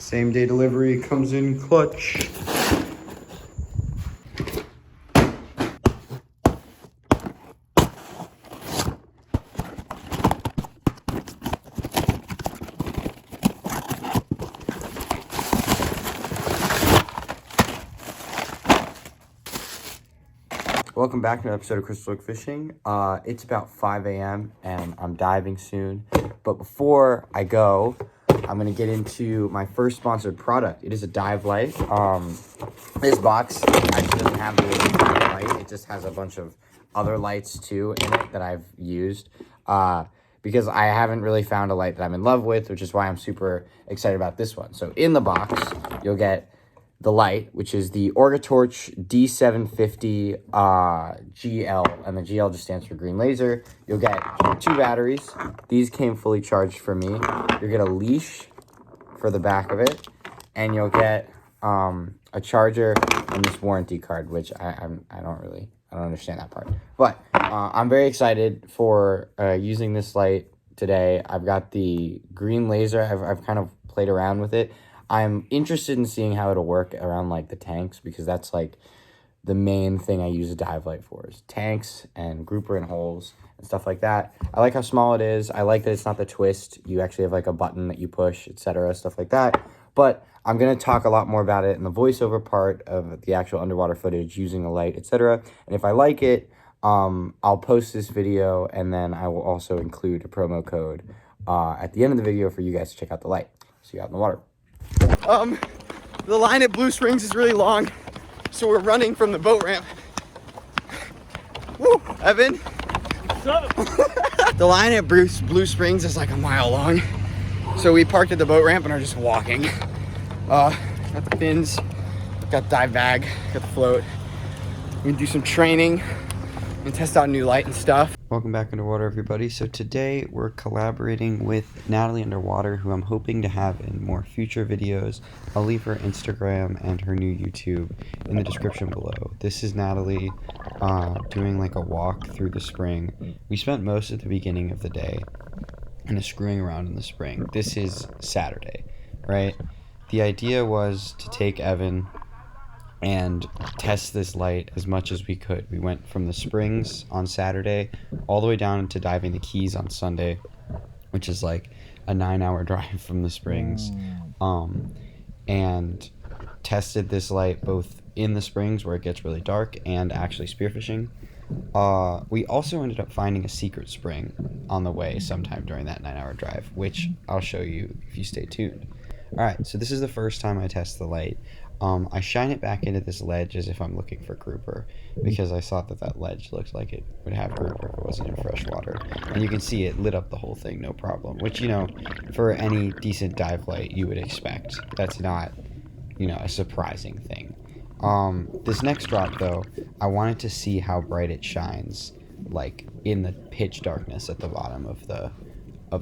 Same day delivery comes in clutch. Welcome back to another episode of Crystal Lake Fishing. It's about 5 a.m. and I'm diving soon. But before I go, I'm going to get into my first sponsored product. It is a dive light. This box actually doesn't have the dive light. It just has a bunch of other lights too in it that I've used. Because I haven't really found a light that I'm in love with, which is why I'm super excited about this one. So in the box, you'll get the light, which is the OrcaTorch D-570GL, and the GL just stands for green laser. You'll get 2 batteries. These came fully charged for me. You'll get a leash for the back of it, and you'll get a charger and this warranty card, which I don't understand that part. But I'm very excited for using this light today. I've got the green laser. I've kind of played around with it. I'm interested in seeing how it'll work around like the tanks, because that's like the main thing I use a dive light for, is tanks and grouper and holes and stuff like that. I like how small it is. I like that it's not the twist. You actually have like a button that you push, etc., stuff like that. But I'm going to talk a lot more about it in the voiceover part of the actual underwater footage using the light, etc. And if I like it, I'll post this video, and then I will also include a promo code at the end of the video for you guys to check out the light. See you out in the water. The line at Blue Springs is really long, so we're running from the boat ramp. Woo, Evan. What's up? The line at Blue Springs is like a mile long, so we parked at the boat ramp and are just walking. Got the fins, got the dive bag, got the float. We can do some training and test out new light and stuff. Welcome back underwater, everybody. So today we're collaborating with Natalie Underwater, who I'm hoping to have in more future videos. I'll leave her Instagram and her new YouTube in the description below. This is Natalie doing like a walk through the spring. We spent most of the beginning of the day kind of screwing around in the spring. This is Saturday, right? The idea was to take Evan and test this light as much as we could. We went from the springs on Saturday all the way down to diving the Keys on Sunday, which is like a 9-hour drive from the springs, and tested this light both in the springs where it gets really dark and actually spearfishing. We also ended up finding a secret spring on the way sometime during that 9-hour drive, which I'll show you if you stay tuned. Alright, so this is the first time I test the light. I shine it back into this ledge as if I'm looking for grouper, because I thought that ledge looked like it would have grouper if it wasn't in fresh water. And you can see it lit up the whole thing, no problem, which, you know, for any decent dive light you would expect. That's not, you know, a surprising thing. This next drop, though, I wanted to see how bright it shines, like in the pitch darkness at the bottom of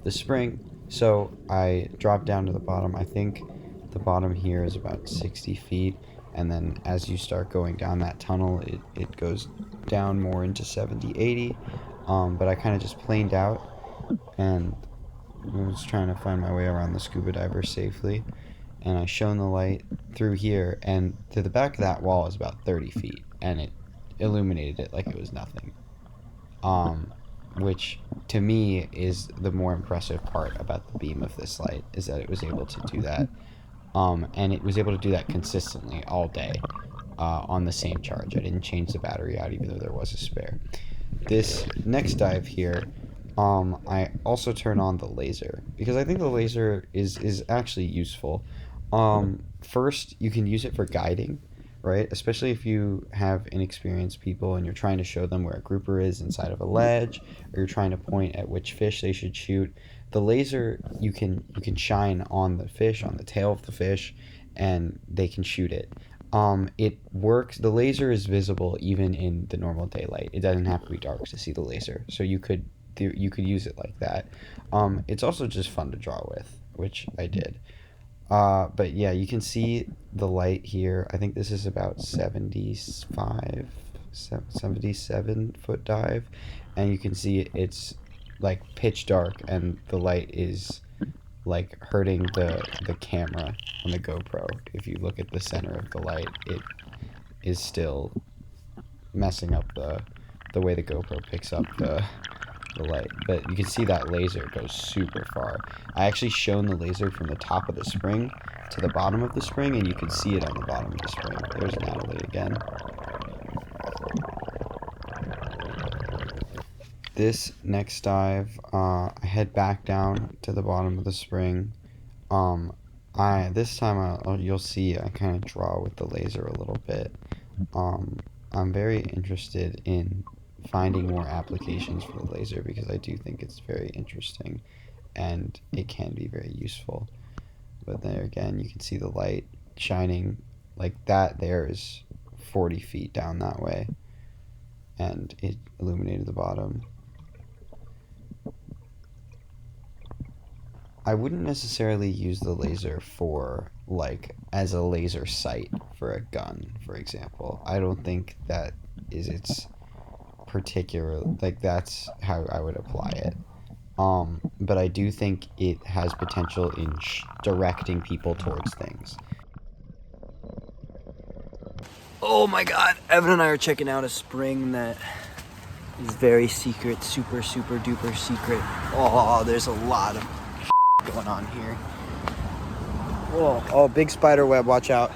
the spring. So I dropped down to the bottom. I think the bottom here is about 60 feet, and then as you start going down that tunnel, it goes down more into 70, 80. But I kind of just planed out, and I was trying to find my way around the scuba diver safely, and I shone the light through here, and to the back of that wall is about 30 feet, and it illuminated it like it was nothing. Which to me is the more impressive part about the beam of this light, is that it was able to do that. And it was able to do that consistently all day on the same charge. I didn't change the battery out even though there was a spare. This next dive here, I also turn on the laser, because I think the laser is actually useful. First, you can use it for guiding, right? Especially if you have inexperienced people and you're trying to show them where a grouper is inside of a ledge, or you're trying to point at which fish they should shoot. The laser, you can shine on the fish, on the tail of the fish, and they can shoot it. It works. The laser is visible even in the normal daylight. It doesn't have to be dark to see the laser, so you could use it like that. It's also just fun to draw with, which I did. But yeah, you can see the light here. I think this is about 77 foot dive, and you can see it's like pitch dark, and the light is like hurting the camera on the GoPro. If you look at the center of the light, it is still messing up the way the GoPro picks up the light. But you can see that laser goes super far. I actually shown the laser from the top of the spring to the bottom of the spring, and you can see it on the bottom of the spring. There's Natalie again. This next dive, I head back down to the bottom of the spring. This time you'll see I kind of draw with the laser a little bit. I'm very interested in finding more applications for the laser because I do think it's very interesting and it can be very useful. But there again, you can see the light shining like that. There is 40 feet down that way, and it illuminated the bottom. I wouldn't necessarily use the laser for, like, as a laser sight for a gun, for example. I don't think that is its particular, like, that's how I would apply it. But I do think it has potential in directing people towards things. Oh my god, Evan and I are checking out a spring that is very secret, super duper secret. Oh, there's a lot of going on here. Whoa, oh, big spider web, watch out.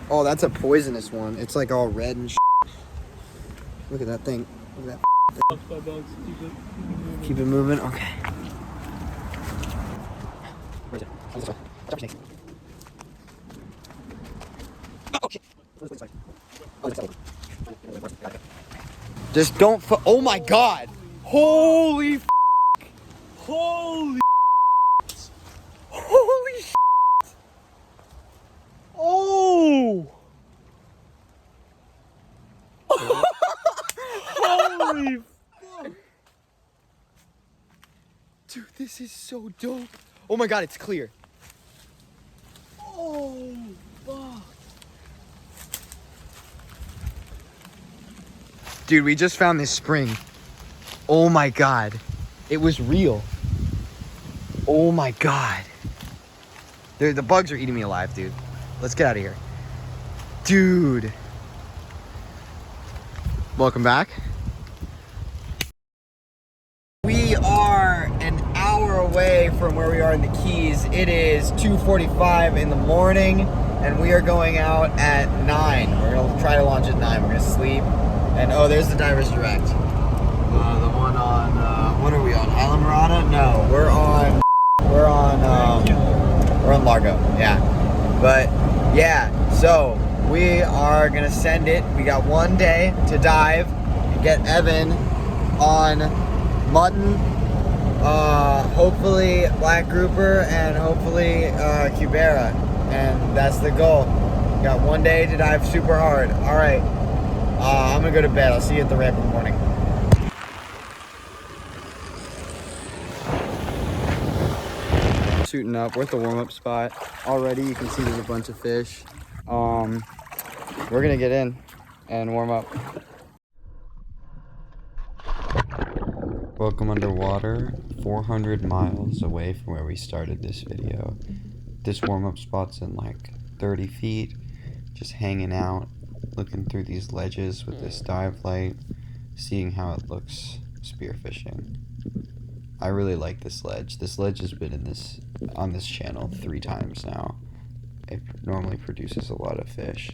Oh, that's a poisonous one. It's like all red and Look at that thing. Look at that. Keep it moving, okay. Where is it? Oh, this way. Jump snake. Oh, shit. Oh, that's over. Just don't oh my god! Holy f***! Holy f***! Holy shit! Oh! Holy fuck! Dude, this is so dope. Oh my god, it's clear. Oh, fuck. Dude, we just found this spring. Oh my god. It was real. Oh my god. The bugs are eating me alive, dude. Let's get out of here. Dude. Welcome back. We are an hour away from where we are in the Keys. It is 2:45 in the morning, and we are going out at 9. We're gonna try to launch at 9. We're gonna sleep. And oh, there's the Divers Direct. The one on, what are we on? Isla Mirada? No, we're on Largo, yeah. But, yeah, so we are gonna send it. We got one day to dive and get Evan on mutton, hopefully black grouper, and hopefully cubera. And that's the goal. We got one day to dive super hard. All right. I'm gonna go to bed. I'll see you at the ramp in the morning. Shooting up. We're at the warm-up spot. Already you can see there's a bunch of fish. We're gonna get in and warm up. Welcome underwater, 400 miles away from where we started this video. This warm-up spot's in like 30 feet, just hanging out, looking through these ledges with this dive light, seeing how it looks spearfishing. I really like this ledge. This ledge has been on this channel 3 times now. It normally produces a lot of fish.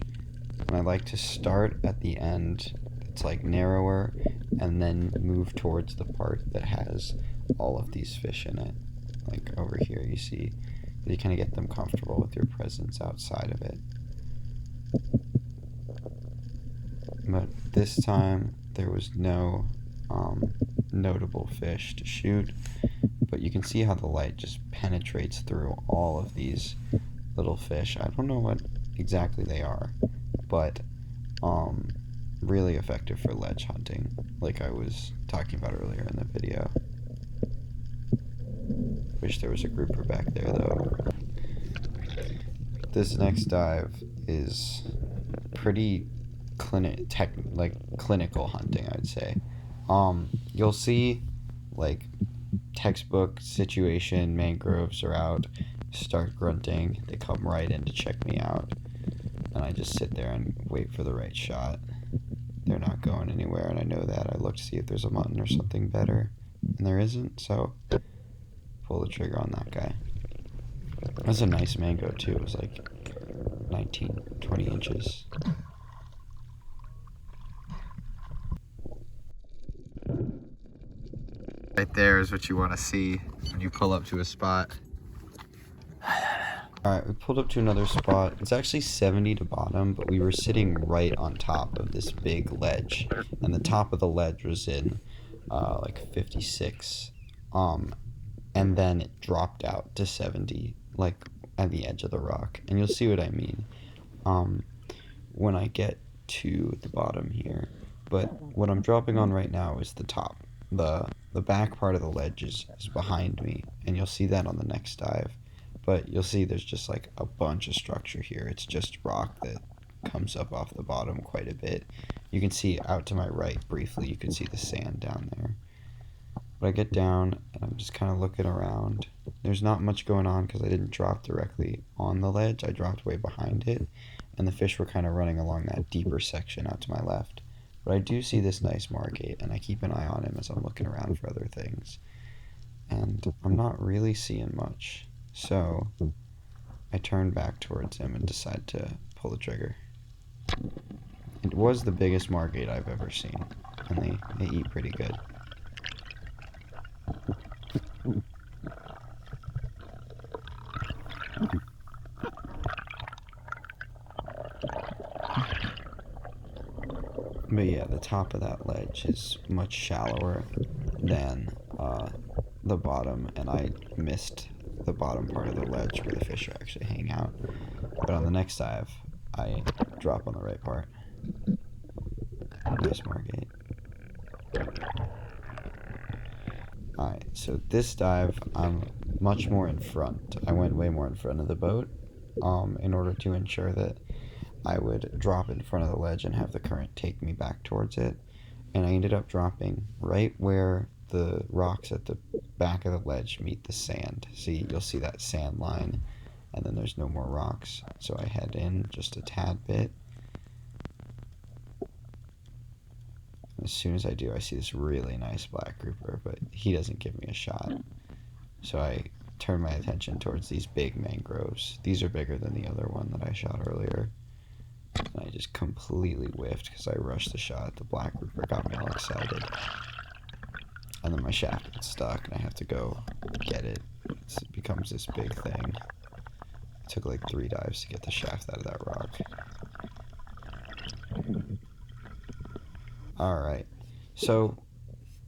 And I like to start at the end, it's like narrower, and then move towards the part that has all of these fish in it. Like over here you see, you kind of get them comfortable with your presence outside of it. But this time there was no notable fish to shoot, but you can see how the light just penetrates through all of these little fish. I don't know what exactly they are, but really effective for ledge hunting, like I was talking about earlier in the video. Wish there was a grouper back there though. This next dive is pretty clinical hunting, I'd say. You'll see like textbook situation, mangroves are out, start grunting, they come right in to check me out, and I just sit there and wait for the right shot. They're not going anywhere, and I know that. I look to see if there's a mutton or something better, and there isn't, so pull the trigger on that guy. That's a nice mango too. It was like 19, 20 inches. Right there is what you want to see when you pull up to a spot. Alright, we pulled up to another spot. It's actually 70 to bottom, but we were sitting right on top of this big ledge. And the top of the ledge was in like 56. And then it dropped out to 70, like at the edge of the rock. And you'll see what I mean when I get to the bottom here. But what I'm dropping on right now is the top. The back part of the ledge is behind me, and you'll see that on the next dive. But you'll see there's just like a bunch of structure here. It's just rock that comes up off the bottom quite a bit. You can see out to my right briefly, you can see the sand down there. But I get down and I'm just kind of looking around. There's not much going on because I didn't drop directly on the ledge. I dropped way behind it, and the fish were kind of running along that deeper section out to my left. But I do see this nice margate, and I keep an eye on him as I'm looking around for other things. And I'm not really seeing much. So I turn back towards him and decide to pull the trigger. It was the biggest margate I've ever seen, and they eat pretty good. But yeah, the top of that ledge is much shallower than the bottom, and I missed the bottom part of the ledge where the fish are actually hanging out. But on the next dive, I drop on the right part. Nice margate. Alright, so this dive, I'm much more in front. I went way more in front of the boat in order to ensure that I would drop in front of the ledge and have the current take me back towards it. And I ended up dropping right where the rocks at the back of the ledge meet the sand. See, you'll see that sand line, and then there's no more rocks. So I head in just a tad bit. As soon as I do, I see this really nice black grouper, but he doesn't give me a shot. So I turn my attention towards these big mangroves. These are bigger than the other one that I shot earlier. And I just completely whiffed because I rushed the shot. The black grouper got me all excited. And then my shaft gets stuck and I have to go get it. It becomes this big thing. It took like 3 dives to get the shaft out of that rock. Alright, so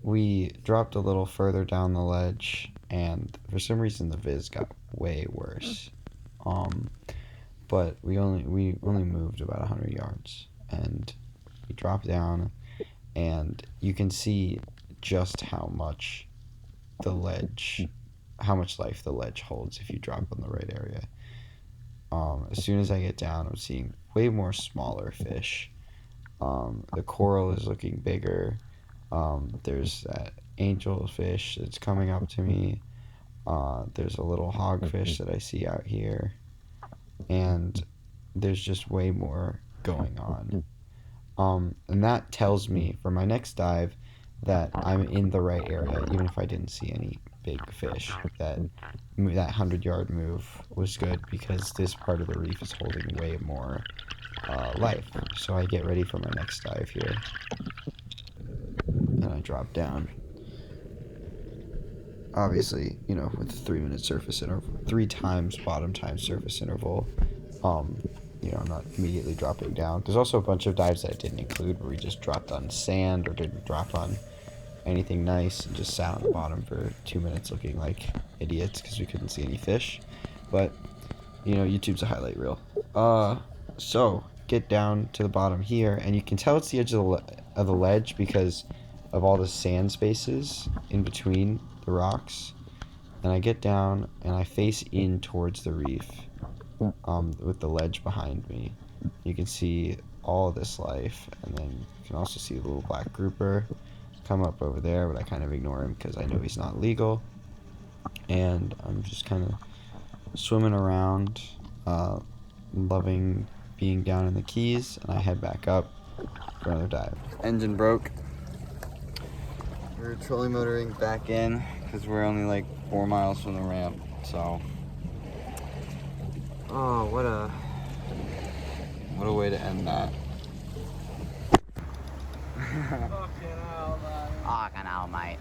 we dropped a little further down the ledge, and for some reason the viz got way worse. But we only moved about 100 yards, and we dropped down, and you can see just how much life the ledge holds if you drop on the right area. As soon as I get down, I'm seeing way more smaller fish. The coral is looking bigger. There's that angelfish that's coming up to me. There's a little hogfish that I see out here. And there's just way more going on. And that tells me for my next dive that I'm in the right area, even if I didn't see any big fish. That 100-yard move was good because this part of the reef is holding way more life. So I get ready for my next dive here, and I drop down. Obviously, you know, with 3-minute surface interval, 3 times bottom time surface interval, you know, I'm not immediately dropping down. There's also a bunch of dives that I didn't include where we just dropped on sand or didn't drop on anything nice and just sat on the bottom for 2 minutes looking like idiots because we couldn't see any fish. But, you know, YouTube's a highlight reel. So get down to the bottom here, and you can tell it's the edge of the ledge because of all the sand spaces in between the rocks. And I get down and I face in towards the reef with the ledge behind me. You can see all of this life, and then you can also see the little black grouper. come up over there, but I kind of ignore him because I know he's not legal. And I'm just kind of swimming around, loving being down in the Keys, and I head back up for another dive. Engine broke. We're trolling motoring back in because we're only like 4 miles from the ramp, so. Oh, what a way to end that. Fucking hell, mate.